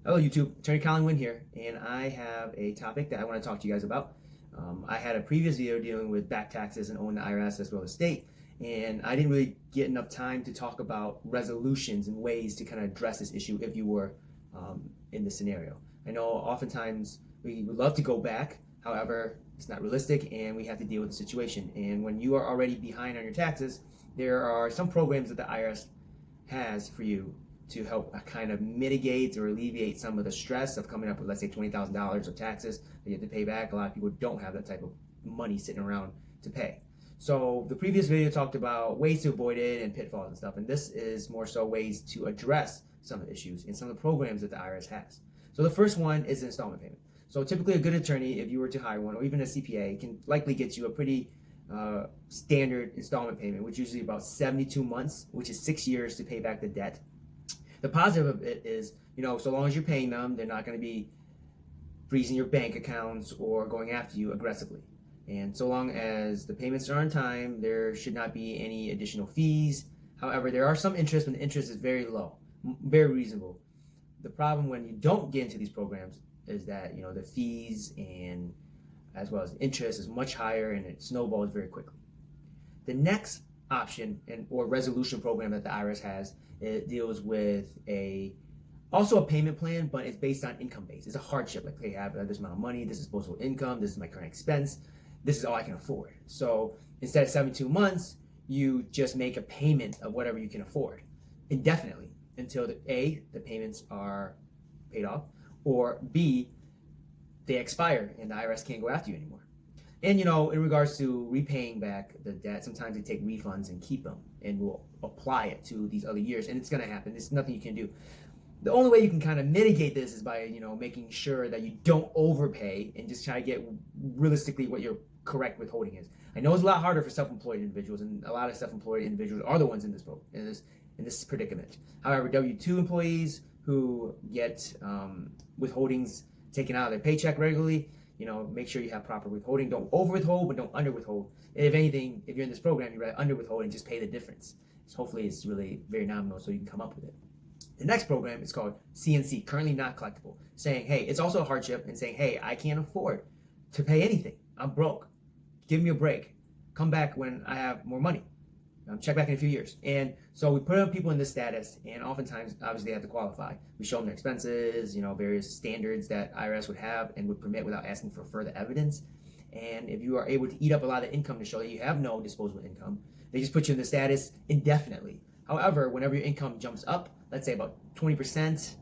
Hello YouTube, Attorney Colin Wynn here, and I have a topic that I want to talk to you guys about. I had a previous video dealing with back taxes and owing the IRS as well as state, and I didn't really get enough time to talk about resolutions and ways to kind of address this issue if you were in this scenario. I know oftentimes we would love to go back, however, it's not realistic and we have to deal with the situation. And when you are already behind on your taxes, there are some programs that the IRS has for you to help kind of mitigate or alleviate some of the stress of coming up with, let's say, $20,000 of taxes that you have to pay back. A lot of people don't have that type of money sitting around to pay. So the previous video talked about ways to avoid it and pitfalls and stuff, and this is more so ways to address some of the issues and some of the programs that the IRS has. So the first one is installment payment. So typically a good attorney, if you were to hire one, or even a CPA, can likely get you a pretty standard installment payment, which is usually about 72 months, which is 6 years to pay back the debt. The positive of it is, so long as you're paying them, they're not going to be freezing your bank accounts or going after you aggressively. And so long as the payments are on time, there should not be any additional fees. However, there are some interest, but the interest is very low, very reasonable. The problem when you don't get into these programs is that, the fees and as well as the interest is much higher and it snowballs very quickly. The next option or resolution program that the IRS has, it deals with also a payment plan, but it's based on income base. It's a hardship, like they have this amount of money, this is disposable income, this is my current expense, this is all I can afford. So instead of 72 months, you just make a payment of whatever you can afford indefinitely until the payments are paid off, or B, they expire and the IRS can't go after you anymore. And in regards to repaying back the debt, sometimes they take refunds and keep them and will apply it to these other years, and it's going to happen. There's nothing you can do. The only way you can kind of mitigate this is by making sure that you don't overpay and just try to get realistically what your correct withholding is. I know it's a lot harder for self-employed individuals, and a lot of self-employed individuals are the ones in this predicament. However, W-2 employees who get withholdings taken out of their paycheck regularly, make sure you have proper withholding. Don't over withhold, but don't under withhold. If anything, if you're in this program, you rather under withhold and just pay the difference. So hopefully it's really very nominal so you can come up with it. The next program is called CNC, Currently Not Collectible, saying, hey, it's also a hardship and saying, hey, I can't afford to pay anything. I'm broke. Give me a break. Come back when I have more money. Check back in a few years. And so we put people in this status, and oftentimes, obviously, they have to qualify. We show them their expenses, various standards that IRS would have and would permit without asking for further evidence. And if you are able to eat up a lot of income to show that you have no disposable income, they just put you in the status indefinitely. However, whenever your income jumps up, let's say about 20%,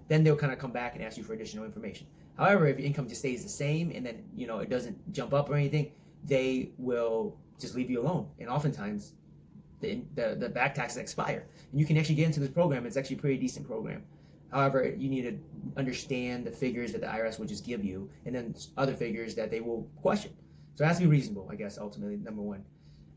then they'll kind of come back and ask you for additional information. However, if your income just stays the same and then, it doesn't jump up or anything, they will just leave you alone. And oftentimes, the back taxes expire. And you can actually get into this program. It's actually a pretty decent program. However, you need to understand the figures that the IRS will just give you and then other figures that they will question. So it has to be reasonable, I guess, ultimately, number one.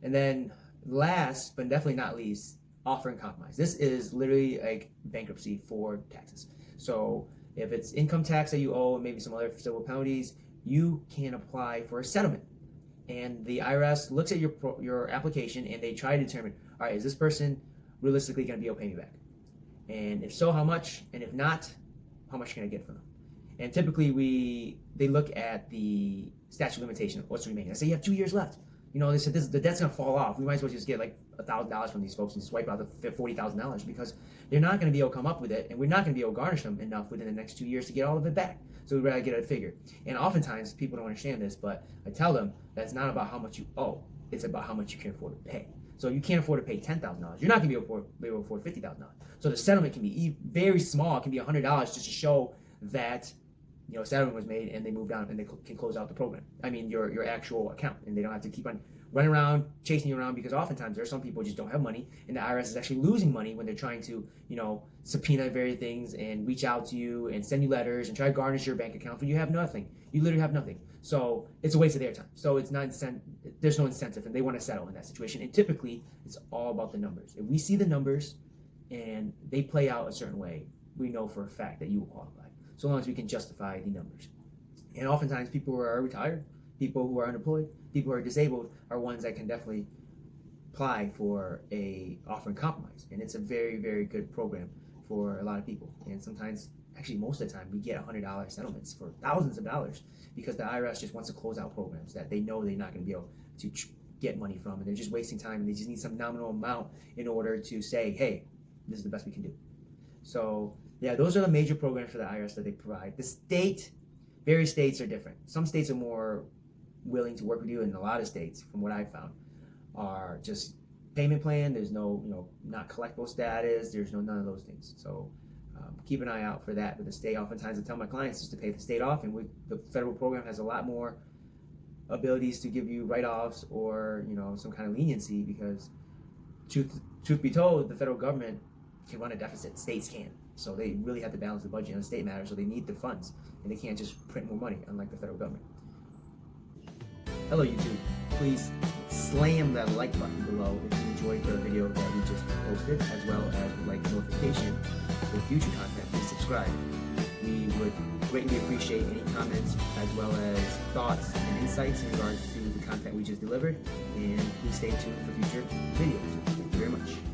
And then last, but definitely not least, offer and compromise. This is literally like bankruptcy for taxes. So if it's income tax that you owe and maybe some other civil penalties, you can apply for a settlement. And the IRS looks at your application and they try to determine, all right, is this person realistically going to be able to pay me back? And if so, how much? And if not, how much can I get from them? And typically they look at the statute of limitation of what's remaining. I say you have 2 years left. They said the debt's going to fall off. We might as well just get like $1,000 from these folks and just wipe out the $40,000 because they're not going to be able to come up with it, and we're not going to be able to garnish them enough within the next 2 years to get all of it back. So we'd rather get a figure. And oftentimes people don't understand this, but I tell them that's not about how much you owe. It's about how much you can afford to pay. So you can't afford to pay $10,000. You're not going to be able to afford $50,000. So the settlement can be very small. It can be $100 just to show that settlement was made and they moved on and they can close out the program. I mean, your actual account, and they don't have to keep on running around, chasing you around, because oftentimes there are some people who just don't have money, and the IRS is actually losing money when they're trying to, subpoena various things and reach out to you and send you letters and try to garnish your bank account when you have nothing. You literally have nothing. So it's a waste of their time. So it's not there's no incentive, and they want to settle in that situation. And typically, it's all about the numbers. If we see the numbers and they play out a certain way, we know for a fact that you will qualify, so long as we can justify the numbers. And oftentimes people who are retired, people who are unemployed, people who are disabled are ones that can definitely apply for a offer and compromise. And it's a very, very good program for a lot of people. And sometimes actually most of the time, we get $100 settlements for thousands of dollars because the IRS just wants to close out programs that they know they're not going to be able to get money from, and they're just wasting time, and they just need some nominal amount in order to say, hey, this is the best we can do. So yeah, those are the major programs for the IRS that they provide. The state, various states are different. Some states are more willing to work with you, and a lot of states, from what I've found, are just payment plan. There's no, not collectible status. There's none of those things. So keep an eye out for that. But the state, oftentimes, I tell my clients just to pay the state off, and the federal program has a lot more abilities to give you write-offs or some kind of leniency, because truth be told, the federal government can run a deficit. States can. So they really have to balance the budget on the state matter. So they need the funds, and they can't just print more money, unlike the federal government. Hello YouTube, please slam that like button below if you enjoyed the video that we just posted, as well as would like notification for future content. Please subscribe. We would greatly appreciate any comments as well as thoughts and insights in regards to the content we just delivered, and please stay tuned for future videos. Thank you very much.